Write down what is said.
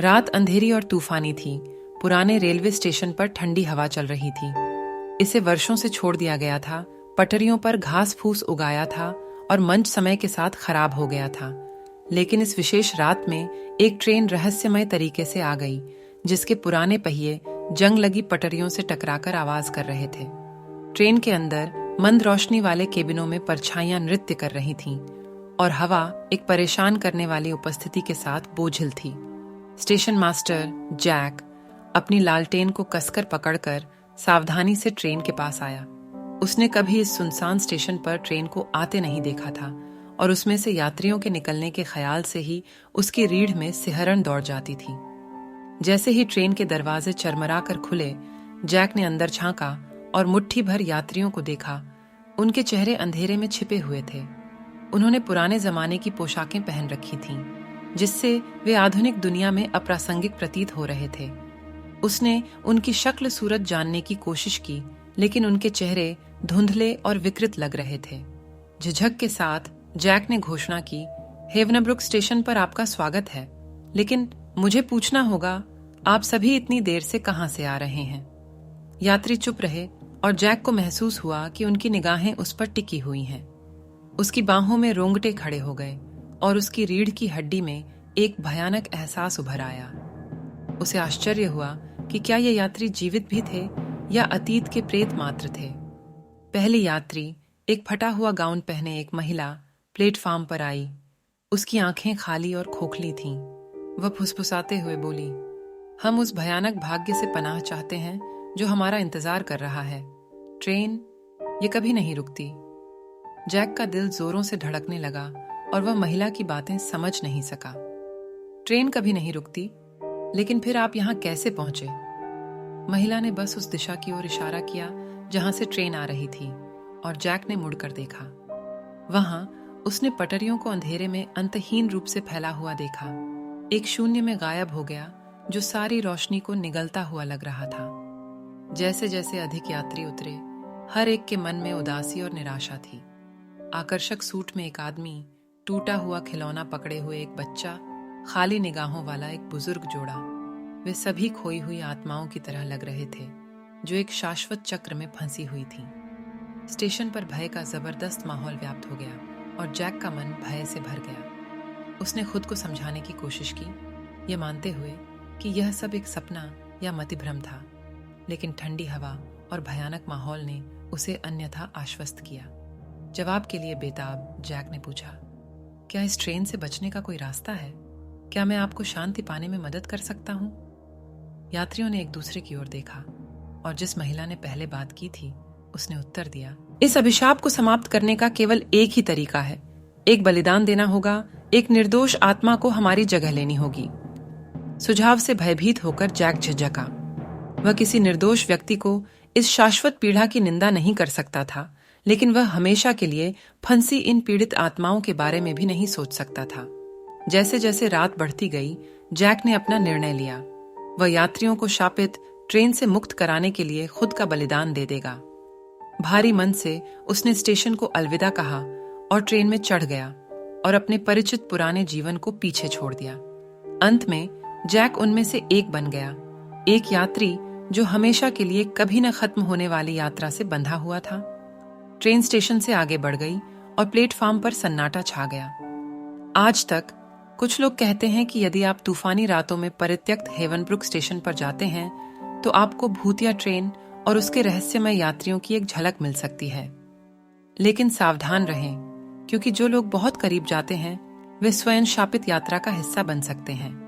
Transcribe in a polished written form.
रात अंधेरी और तूफानी थी। पुराने रेलवे स्टेशन पर ठंडी हवा चल रही थी। इसे वर्षों से छोड़ दिया गया था। पटरियों पर घास फूस उगाया था और मंच समय के साथ खराब हो गया था। लेकिन इस विशेष रात में एक ट्रेन रहस्यमय तरीके से आ गई, जिसके पुराने पहिए जंग लगी पटरियों से टकराकर आवाज कर रहे थे। ट्रेन के अंदर मंद रोशनी वाले केबिनों में परछाइयां नृत्य कर रही थीं और हवा एक परेशान करने वाली उपस्थिति के साथ बोझिल थी। स्टेशन मास्टर जैक अपनी लालटेन को कसकर पकड़कर सावधानी से ट्रेन के पास आया। उसने कभी इस सुनसान स्टेशन पर ट्रेन को आते नहीं देखा था और उसमें से यात्रियों के निकलने के ख्याल से ही उसकी रीढ़ में सिहरन दौड़ जाती थी। जैसे ही ट्रेन के दरवाजे चरमरा कर खुले, जैक ने अंदर झांका और मुट्ठी भर यात्रियों को देखा। उनके चेहरे अंधेरे में छिपे हुए थे। उन्होंने पुराने जमाने की पोशाकें पहन रखी थीं, जिससे वे आधुनिक दुनिया में अप्रासंगिक प्रतीत हो रहे थे। उसने उनकी शक्ल सूरत जानने की कोशिश की, लेकिन उनके चेहरे धुंधले और विकृत लग रहे थे। झिझक के साथ जैक ने घोषणा की, हेवनब्रुक स्टेशन पर आपका स्वागत है, लेकिन मुझे पूछना होगा, आप सभी इतनी देर से कहां से आ रहे हैं? यात्री चुप रहे और जैक को महसूस हुआ कि उनकी निगाहें उस पर टिकी हुई हैं। उसकी बाहों में रोंगटे खड़े हो गए और उसकी रीढ़ की हड्डी में एक भयानक एहसास उभर आया। उसे आश्चर्य हुआ कि क्या ये यात्री जीवित भी थे या अतीत के प्रेत मात्र थे। पहली यात्री, एक फटा हुआ गाउन पहने एक महिला, प्लेटफार्म पर आई। उसकी आंखें खाली और खोखली थीं। वह फुसफुसाते हुए बोली, हम उस भयानक भाग्य से पनाह चाहते हैं जो हमारा इंतजार कर रहा है। ट्रेन ये कभी नहीं रुकती। जैक का दिल जोरों से धड़कने लगा और वह महिला की बातें समझ नहीं सका। ट्रेन कभी नहीं रुकती, लेकिन फिर आप यहां कैसे पहुंचे? महिला ने बस उस दिशा की ओर इशारा किया जहां से ट्रेन आ रही थी और जैक ने मुड़कर देखा। वहां उसने पटरियों को अंधेरे में अंतहीन रूप से फैला हुआ देखा। एक शून्य में गायब हो गया जो सारी रोशनी को निगलता हुआ लग रहा था। जैसे जैसे अधिक यात्री उतरे, हर एक के मन में उदासी और निराशा थी। आकर्षक सूट में एक आदमी, टूटा हुआ खिलौना पकड़े हुए एक बच्चा, खाली निगाहों वाला एक बुजुर्ग जोड़ा, वे सभी खोई हुई आत्माओं की तरह लग रहे थे जो एक शाश्वत चक्र में फंसी हुई थीं। स्टेशन पर भय का जबरदस्त माहौल व्याप्त हो गया और जैक का मन भय से भर गया। उसने खुद को समझाने की कोशिश की, ये मानते हुए कि यह सब एक सपना या मतिभ्रम था, लेकिन ठंडी हवा और भयानक माहौल ने उसे अन्यथा आश्वस्त किया। जवाब के लिए बेताब जैक ने पूछा, क्या इस ट्रेन से बचने का कोई रास्ता है? क्या मैं आपको शांति पाने में मदद कर सकता हूं? यात्रियों ने एक दूसरे की ओर देखा और जिस महिला ने पहले बात की थी उसने उत्तर दिया, इस अभिशाप को समाप्त करने का केवल एक ही तरीका है। एक बलिदान देना होगा, एक निर्दोष आत्मा को हमारी जगह लेनी होगी। सुझाव से भयभीत होकर जैक झिझका। वह किसी निर्दोष व्यक्ति को इस शाश्वत पीड़ा की निंदा नहीं कर सकता था, लेकिन वह हमेशा के लिए फंसी इन पीड़ित आत्माओं के बारे में भी नहीं सोच सकता था। जैसे जैसे रात बढ़ती गई, जैक ने अपना निर्णय लिया। वह यात्रियों को शापित ट्रेन से मुक्त कराने के लिए खुद का बलिदान दे देगा। भारी मन से उसने स्टेशन को अलविदा कहा और ट्रेन में चढ़ गया और अपने परिचित पुराने जीवन को पीछे छोड़ दिया। अंत में जैक उनमें से एक बन गया, एक यात्री जो हमेशा के लिए कभी न खत्म होने वाली यात्रा से बंधा हुआ था। ट्रेन स्टेशन से आगे बढ़ गई और प्लेटफार्म पर सन्नाटा छा गया। आज तक कुछ लोग कहते हैं कि यदि आप तूफानी रातों में परित्यक्त हेवनब्रुक स्टेशन पर जाते हैं तो आपको भूतिया ट्रेन और उसके रहस्यमय यात्रियों की एक झलक मिल सकती है। लेकिन सावधान रहें, क्योंकि जो लोग बहुत करीब जाते हैं वे स्वयं शापित यात्रा का हिस्सा बन सकते हैं।